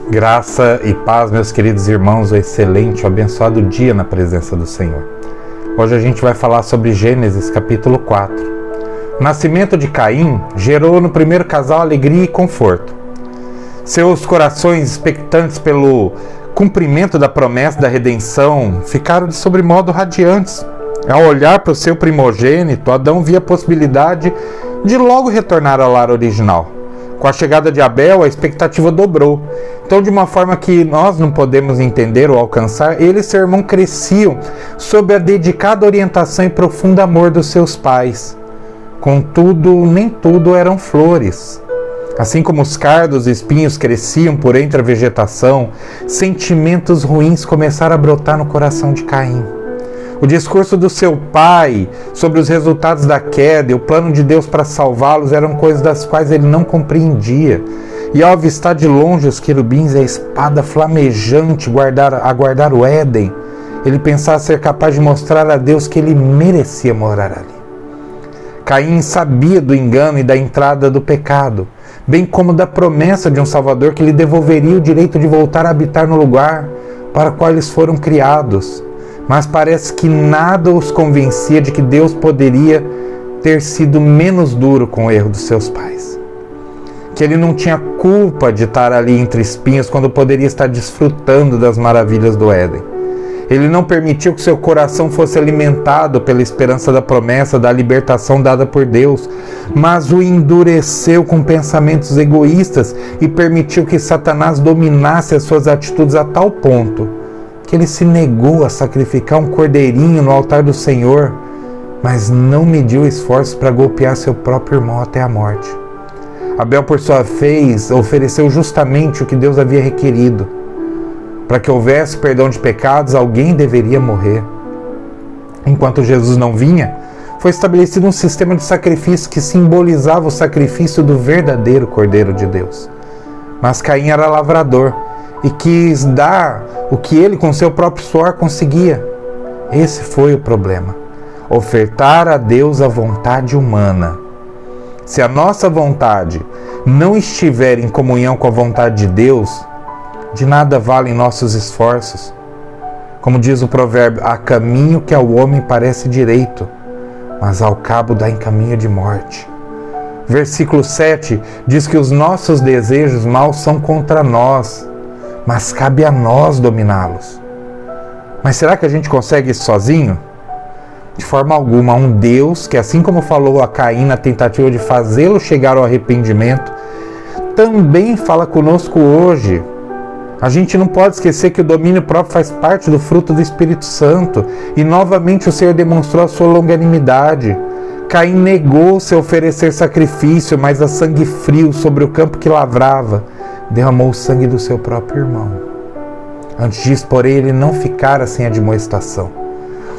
Graça e paz, meus queridos irmãos, um excelente, abençoado dia na presença do Senhor. Hoje a gente vai falar sobre Gênesis capítulo 4. O nascimento de Caim gerou no primeiro casal alegria e conforto. Seus corações expectantes pelo cumprimento da promessa da redenção ficaram de sobremodo radiantes. Ao olhar para o seu primogênito, Adão via a possibilidade de logo retornar ao lar original. Com a chegada de Abel, a expectativa dobrou. Então, de uma forma que nós não podemos entender ou alcançar, ele e seu irmão cresciam sob a dedicada orientação e profundo amor dos seus pais. Contudo, nem tudo eram flores. Assim como os cardos e espinhos cresciam por entre a vegetação, sentimentos ruins começaram a brotar no coração de Caim. O discurso do seu pai sobre os resultados da queda e o plano de Deus para salvá-los eram coisas das quais ele não compreendia. E ao avistar de longe os querubins e a espada flamejante a guardar o Éden, ele pensava ser capaz de mostrar a Deus que ele merecia morar ali. Caim sabia do engano e da entrada do pecado, bem como da promessa de um Salvador que lhe devolveria o direito de voltar a habitar no lugar para o qual eles foram criados. Mas parece que nada os convencia de que Deus poderia ter sido menos duro com o erro dos seus pais. Que ele não tinha culpa de estar ali entre espinhos quando poderia estar desfrutando das maravilhas do Éden. Ele não permitiu que seu coração fosse alimentado pela esperança da promessa da libertação dada por Deus, mas o endureceu com pensamentos egoístas e permitiu que Satanás dominasse as suas atitudes a tal ponto que ele se negou a sacrificar um cordeirinho no altar do Senhor, mas não mediu esforços para golpear seu próprio irmão até a morte. Abel, por sua vez, ofereceu justamente o que Deus havia requerido. Para que houvesse perdão de pecados, alguém deveria morrer. Enquanto Jesus não vinha, foi estabelecido um sistema de sacrifício que simbolizava o sacrifício do verdadeiro Cordeiro de Deus. Mas Caim era lavrador e quis dar o que ele com seu próprio suor conseguia. Esse foi o problema. Ofertar a Deus a vontade humana. Se a nossa vontade não estiver em comunhão com a vontade de Deus, de nada valem nossos esforços. Como diz o provérbio, há caminho que ao homem parece direito, mas ao cabo dá em caminho de morte. Versículo 7 diz que os nossos desejos maus são contra nós, mas cabe a nós dominá-los. Mas será que a gente consegue isso sozinho? De forma alguma. Um Deus que, assim como falou a Caim na tentativa de fazê-lo chegar ao arrependimento, também fala conosco hoje. A gente não pode esquecer que o domínio próprio faz parte do fruto do Espírito Santo, e novamente o Senhor demonstrou a sua longanimidade. Caim negou-se a oferecer sacrifício, mas a sangue frio sobre o campo que lavrava, derramou o sangue do seu próprio irmão. Antes disso, porém, ele não ficara sem admoestação.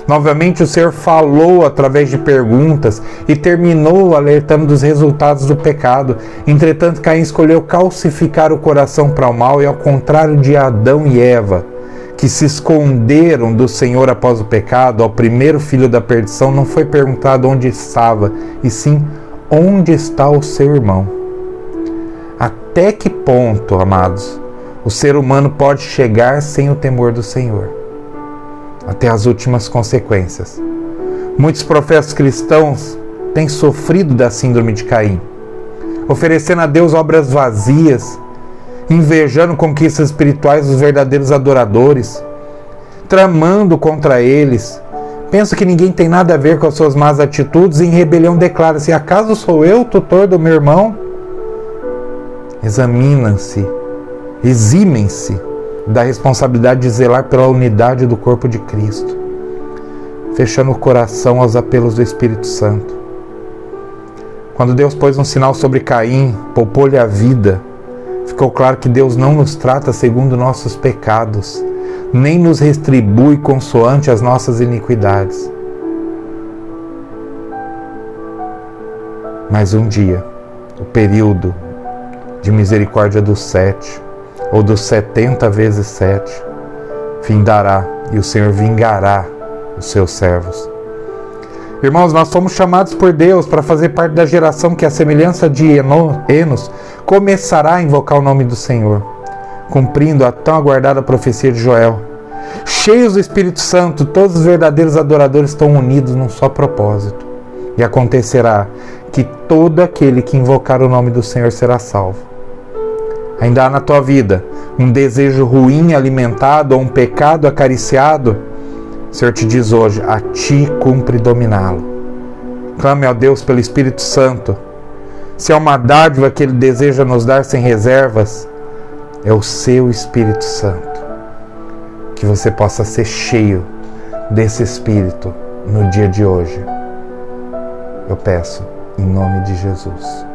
Novamente o Senhor falou através de perguntas e terminou alertando dos resultados do pecado. Entretanto, Caim escolheu calcificar o coração para o mal, e ao contrário de Adão e Eva, que se esconderam do Senhor após o pecado, ao primeiro filho da perdição não foi perguntado onde estava, e sim onde está o seu irmão. Até que ponto, amados, o ser humano pode chegar sem o temor do Senhor? Até as últimas consequências. Muitos profetas cristãos têm sofrido da síndrome de Caim, oferecendo a Deus obras vazias, invejando conquistas espirituais dos verdadeiros adoradores, tramando contra eles. Penso que ninguém tem nada a ver com as suas más atitudes e em rebelião declara-se: acaso sou eu o tutor do meu irmão? Eximem-se da responsabilidade de zelar pela unidade do corpo de Cristo, fechando o coração aos apelos do Espírito Santo. Quando Deus pôs um sinal sobre Caim, poupou-lhe a vida, ficou claro que Deus não nos trata segundo nossos pecados, nem nos retribui consoante as nossas iniquidades. Mas um dia, o período de misericórdia dos 7, ou dos 70 vezes 7, findará, e o Senhor vingará os seus servos. Irmãos, nós fomos chamados por Deus para fazer parte da geração que, à semelhança de Enos, começará a invocar o nome do Senhor. cumprindo a tão aguardada profecia de Joel. Cheios do Espírito Santo, todos os verdadeiros adoradores estão unidos num só propósito. E acontecerá que todo aquele que invocar o nome do Senhor será salvo. Ainda há na tua vida um desejo ruim alimentado ou um pecado acariciado? O Senhor te diz hoje, a ti cumpre dominá-lo. Clame ao Deus pelo Espírito Santo. Se é uma dádiva que Ele deseja nos dar sem reservas, é o seu Espírito Santo. Que você possa ser cheio desse Espírito no dia de hoje. Eu peço, em nome de Jesus.